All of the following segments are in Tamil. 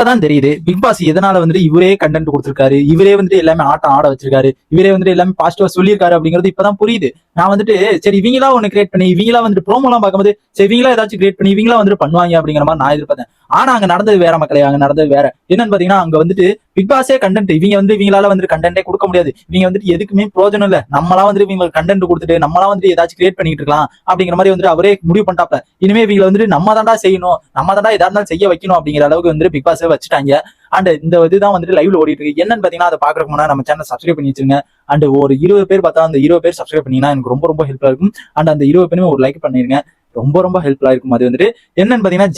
இப்பதான் தெரியுது பிக் பாஸ் எதனால வந்துட்டு இவரே கண்டென்ட் கொடுத்திருக்காரு, இவரே வந்துட்டு எல்லாமே ஆட்டம் ஆட வச்சிருக்காரு, இவரே வந்துட்டு எல்லாமே பாசிட்டிவா சொல்லியிருக்காரு அப்படிங்கிறது இப்பதான் புரியுது. நான் வந்துட்டு சரி இவங்களா ஒண்ணு கிரியேட் பண்ணி இவங்களா வந்துட்டு ப்ரோமோ எல்லாம் பார்க்கும்போது சரி இவங்களா ஏதாச்சும் கிரியேட் பண்ணி இவங்களா வந்துட்டு பண்ணுவாங்க அப்படிங்கிற மாதிரி நான் எதிர்பார்த்தேன். ஆனா அங்க நடந்தது வேற மக்களே, அங்க நடந்தது வேற. என்னன்னு பாத்தீங்கன்னா அங்க வந்துட்டு பிக் பாஸே கண்டென்ட் இவங்களால வந்துட்டு கண்டென்ட்டே கொடுக்க முடியாது, இவங்க வந்துட்டு எதுக்குமே பிரயோஜனம் இல்ல, நம்மளா வந்துட்டு இவங்க கண்டென்ட் கொடுத்துட்டு நம்மளா வந்துட்டு ஏதாச்சும் கிரியேட் பண்ணிட்டு இருக்கலாம் அப்படிங்கிற மாதிரி வந்துட்டு அவரே முடிவு பண்ணிட்டாப்ல. இனிமே இவங்க வந்துட்டு நம்ம தாண்டா செய்யணும், நம்ம தாண்டா எதா இருந்தாலும் செய்ய வைக்கணும் அப்படிங்கிற அளவுக்கு வந்துட்டு பிக் பாஸ் வச்சுட்டாங்க. அண்ட் இந்த இதுதான் வந்துட்டு லைவ்ல ஓடிட்டு இருக்கு. என்னன்னு பாத்தீங்கன்னா அதை பாக்குறதுக்கு முன்னாடி நம்ம சேனல் சப்ஸ்கிரைப் பண்ணி வச்சுங்க. அண்ட் ஒரு 20 பேர் பார்த்தா அந்த 20 பேர் சப்ஸ்கிரைப் பண்ணீங்கன்னா எனக்கு ரொம்ப ரொம்ப ஹெல்ப்ஃபுல்லா இருக்கும். அண்ட் அந்த 20 பேருமே ஒரு லைக் பண்ணிருங்க, ரொம்ப ரொம்ப ஹெல்ப்ஃபுல்லா இருக்கும். அது வந்துட்டு என்னன்னு பாத்தீங்கன்னா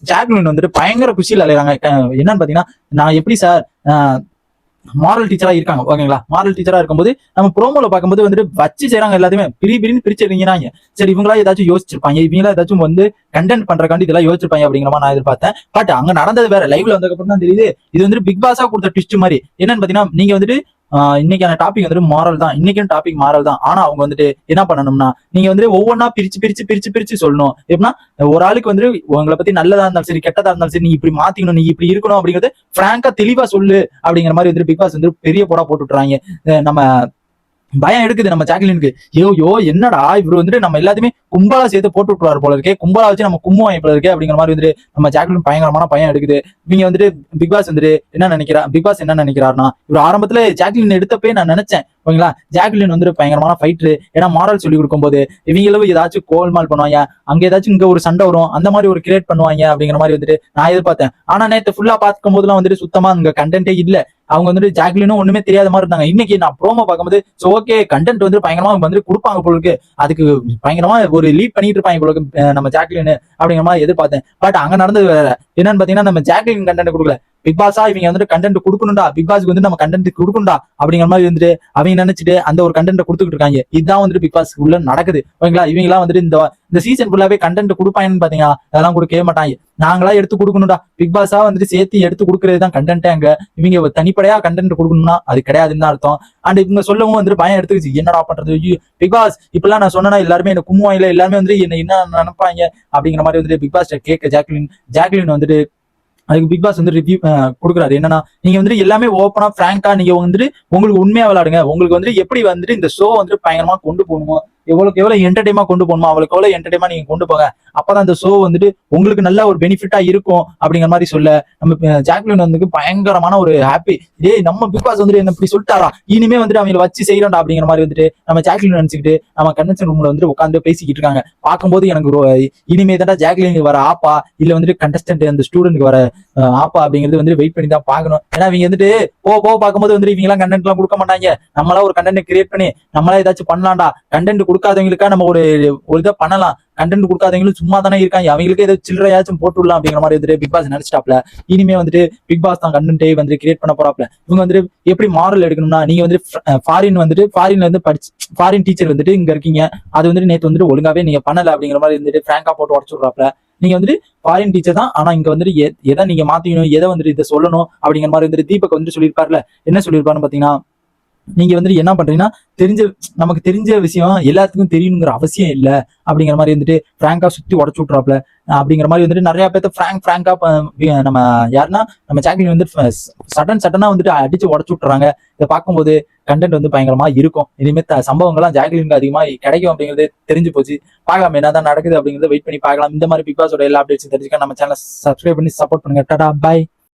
ஜாக்லின் வந்துட்டு பயங்கர குஷியில் அலைறாங்க. என்னன்னு பாத்தீங்கன்னா நான் எப்படி சார் மாரல் டீச்சரா இருக்காங்க ஓகேங்களா, மாரல் டீச்சரா இருக்கும்போது நம்ம ப்ரோமோல பார்க்கும்போது வந்துட்டு வச்சு செய்யறாங்க எல்லாத்தையுமே பிரின்னு பிரிச்சிருக்கீங்க. சரி இவங்களா ஏதாச்சும் யோசிச்சிருப்பாங்க, இவங்களா ஏதாச்சும் வந்து கண்டென்ட் பண்றக்காண்டி இதெல்லாம் யோசிச்சிருப்பாங்க அப்படிங்கிற மாதிரி நான் எதிர்பார்த்தேன். பட் அங்க நடந்தது வேற. லைவ்ல வந்ததுக்கு அப்புறம் தான் தெரியுது இது வந்துட்டு பிக் பாஸா கொடுத்த ட்விஸ்ட் மாதிரி. என்னன்னு பாத்தீங்கன்னா நீங்க வந்துட்டு இன்னைக்கான டாபிக் வந்துட்டு மாரல் தான், இன்னைக்கு டாபிக் மாரல் தான். ஆனா அவங்க வந்துட்டு என்ன பண்ணணும்னா நீங்க வந்துட்டு ஒவ்வொன்னா பிரிச்சு சொல்லணும். எப்படின்னா ஒரு ஆளுக்கு வந்துட்டு உங்களை பத்தி நல்லதா இருந்தாலும் சரி கெட்டதா இருந்தாலும் சரி நீ இப்படி மாத்திக்கணும், நீ இப்படி இருக்கணும் அப்படிங்கிறது பிராங்கா தெளிவா சொல்லு அப்படிங்கிற மாதிரி வந்துட்டு பிக் பாஸ் வந்து பெரிய போடா போட்டு விட்டுறாங்க. நம்ம பயம் எடுக்குது நம்ம ஜாக்லினுக்கு. யோ என்னடா இவர் வந்துட்டு நம்ம எல்லாத்தையுமே கும்பலா சேர்த்து போட்டு விட்டுருவாரு போல இருக்கே, கும்பலா வச்சு நம்ம கும்பம் போல இருக்கே அப்படிங்கிற மாதிரி வந்துட்டு நம்ம ஜாக்லின் பயங்கரமான பயம் எடுக்குது. இவங்க வந்துட்டு பிக் பாஸ் வந்துட்டு பிக் பாஸ் என்ன நினைக்கிறாருன்னா இவர் ஆரம்பத்துல ஜாக்லின் எடுத்தப்பே நான் நினைச்சேன் ஓகேங்களா, ஜாக்லின் வந்துட்டு பயங்கரமான ஃபைட்டரு. ஏன்னா மாரல் சொல்லி கொடுக்கும்போது இவங்களும் ஏதாச்சும் கோல்மால் பண்ணுவாங்க, அங்க ஏதாச்சும் இங்க ஒரு சண்டை வரும், அந்த மாதிரி ஒரு கிரியேட் பண்ணுவாங்க அப்படிங்கிற மாதிரி வந்துட்டு நான் எதிர்பார்த்தேன். ஆனா நேற்று ஃபுல்லா பார்க்கும் போதுலாம் வந்துட்டு சுத்தமா அங்க கண்டென்ட்டே இல்ல. அவங்க வந்துட்டு ஜாக்லினும் ஒண்ணுமே தெரியாத மாதிரி இருந்தாங்க. இன்னைக்கு நான் ப்ரோமோ பார்க்கும்போது ஓகே கண்டென்ட் வந்து பயங்கரமா வந்து கொடுப்பாங்க போலுக்கு, அதுக்கு பயங்கரமா ஒரு லீட் பண்ணிட்டு இருப்பாங்க போலுக்கு நம்ம ஜாக்லின் அப்படிங்கிற மாதிரி எதிர்பார்த்தேன். பட் அங்க நடந்தது வேற. என்னன்னு பாத்தீங்கன்னா நம்ம ஜாக்லின் கண்டென்ட் கொடுக்கல, பிக் பாஸா இவங்க வந்துட்டு கண்டென்ட் கொடுக்கணும்டா, பிக் பாஸ்க்கு வந்து நம்ம கண்டென்ட் கொடுக்கணும்டா அப்படிங்கிற மாதிரி வந்துட்டு அவங்க நினைச்சிட்டு அந்த ஒரு கண்டென்ட் கொடுத்துட்டு இருக்காங்க. இதுதான் வந்துட்டு பிக் பாஸ் உள்ள நடக்குது ஓகேங்களா. இவங்க எல்லாம் வந்துட்டு இந்த சீசன் ஃபுல்லாவே கண்டென்ட் கொடுப்பாங்கன்னு பாத்தீங்கன்னா அதெல்லாம் கொடுக்கவே மாட்டாங்க. நாங்களா எடுத்து கொடுக்கணும்டா, பிக் பாஸா வந்துட்டு சேர்த்து எடுத்து கொடுக்கறது தான் கண்டென்ட்டே. அங்க இவங்க தனிப்படையா கண்டென்ட் கொடுக்கணும்னா அது கிடையாதுன்னு அர்த்தம். அண்ட் இவங்க சொல்லவும் வந்துட்டு பயம் எடுத்துக்கிச்சு, என்னடா பண்றது பிக் பாஸ் இப்பெல்லாம் நான் சொன்னா எல்லாருமே என்ன கும்முவாயில, எல்லாருமே வந்து என்ன நினைப்பாங்க அப்படிங்கிற மாதிரி வந்துட்டு பிக் பாஸ் கேட்க ஜாக்லின் வந்துட்டு அதுக்கு பிக் பாஸ் வந்து ரிவ்யூ கொடுக்குறாரு. என்னன்னா நீங்க வந்துட்டு எல்லாமே ஓப்பனா பிராங்கா நீங்க வந்துட்டு உங்களுக்கு உண்மையா விளையாடுங்க, உங்களுக்கு வந்துட்டு எப்படி வந்துட்டு இந்த ஷோ வந்துட்டு பயங்கரமா கொண்டு போகணுமோ, எவ்வளவு என்டர்டைமா கொண்டு போகணுமோ அவளுக்கு எவ்வளவு என்டர்டைமா நீங்க கொண்டு போங்க, அப்பதான் இந்த ஷோ வந்துட்டு உங்களுக்கு நல்ல ஒரு பெனிஃபிட்டா இருக்கும் அப்படிங்கிற மாதிரி சொல்ல நம்ம ஜாக்லின் வந்து பயங்கரமான ஒரு ஹாப்பி. நம்ம பிக் பாஸ் வந்துட்டு என்ன இப்படி சொல்லிட்டாரா, இனிமே வந்துட்டு அவங்க வச்சு செய்யறா அப்படிங்கிற மாதிரி வந்துட்டு நம்ம ஜாக்லின் நினைச்சுக்கிட்டு நம்ம கன்வென்ஷன் ரூம்ல வந்து உட்காந்து பேசிக்கிட்டு இருக்காங்க. பார்க்கும்போது எனக்கு இனிமே தான் ஜாக்லின் வர ஆப்பா இல்ல வந்துட்டு கண்டஸ்டன்ட் அந்த ஸ்டூடெண்ட்க்கு வர ஆப்பா அப்படிங்கிறது வந்து வெயிட் பண்ணி தான் பாக்கணும். ஏன்னா இவங்க வந்துட்டு போக பார்க்கும்போது வந்து இவங்க எல்லாம் கண்டென்ட் எல்லாம் கொடுக்க மாட்டாங்க. நம்மளா ஒரு கண்டென்ட் கிரியேட் பண்ணி நம்மளா ஏதாச்சும் பண்ணலாம்டா, கண்டென்ட் கொடுக்காதவங்களுக்கா நம்ம ஒரு இதை பண்ணலாம், கண்டென்ட் கொடுக்காதவங்களும் சும்மா தானே இருக்காங்க, அவங்களுக்கு ஏதாவது சில்லறையாச்சும் போட்டுடலாம் அப்படிங்கிற மாதிரி வந்துட்டு பிக் பாஸ் நினைச்சிட்டாப்ல. இனிமே வந்துட்டு பிக் பாஸ் தான் கண்டென்ட்டே வந்து கிரியேட் பண்ண போறாப்ல. இவங்க வந்துட்டு எப்படி மாரல் எடுக்கணும்னா நீங்க வந்துட்டு ஃபாரின்ல இருந்து படிச்சு ஃபாரின் டீச்சர் வந்துட்டு இங்க இருக்கீங்க, அது வந்துட்டு நேற்று வந்துட்டு ஒழுங்காவே நீங்க பண்ணல அப்படிங்கிற மாதிரி வந்துட்டு பிராங்கா போட்டு உடச்சு விடுறாப்ல. நீங்க வந்துட்டு ஃபாரின் டீச்சர் தான், ஆனா இங்க வந்துட்டு எதை நீங்க மாத்திக்கணும், எதை வந்துட்டு இதை சொல்லணும் அப்படிங்கிற மாதிரி வந்துட்டு தீபக் வந்துட்டு சொல்லியிருப்பாருல. என்ன சொல்லியிருப்பாருன்னு பாத்தீங்கன்னா நீங்க வந்துட்டு என்ன பண்றீங்கன்னா நமக்கு தெரிஞ்ச விஷயம் எல்லாத்துக்கும் தெரியணுங்கிற அவசியம் இல்லை அப்படிங்கிற மாதிரி வந்துட்டு பிராங்கா சுத்தி உடச்சு விட்டுறாப்ல. அப்படிங்கிற மாதிரி வந்துட்டு நிறைய பேர்த்த பிராங்கா நம்ம யாருன்னா நம்ம ஜாக்லின் வந்து சடனா வந்துட்டு அடிச்சு உடச்சு விட்டுறாங்க. இதை பார்க்கும்போது கண்டென்ட் வந்து பயங்கரமா இருக்கும். இனிமே சம்பவங்கள்லாம் ஜாக்லினுக்கு அதிகமா கிடைக்கும் அப்படிங்கிறது தெரிஞ்சு போச்சு. பார்க்கலாம் என்னதான் நடக்குது அப்படிங்கறத வெயிட் பண்ணி பார்க்கலாம். இந்த மாதிரி பிக் பாஸோட எல்லா அப்டேட்ஸ் தெரிஞ்சுக்க நம்ம சேனல் சப்ஸ்கிரைப் பண்ணி சப்போர்ட் பண்ணுங்க. Tata bye.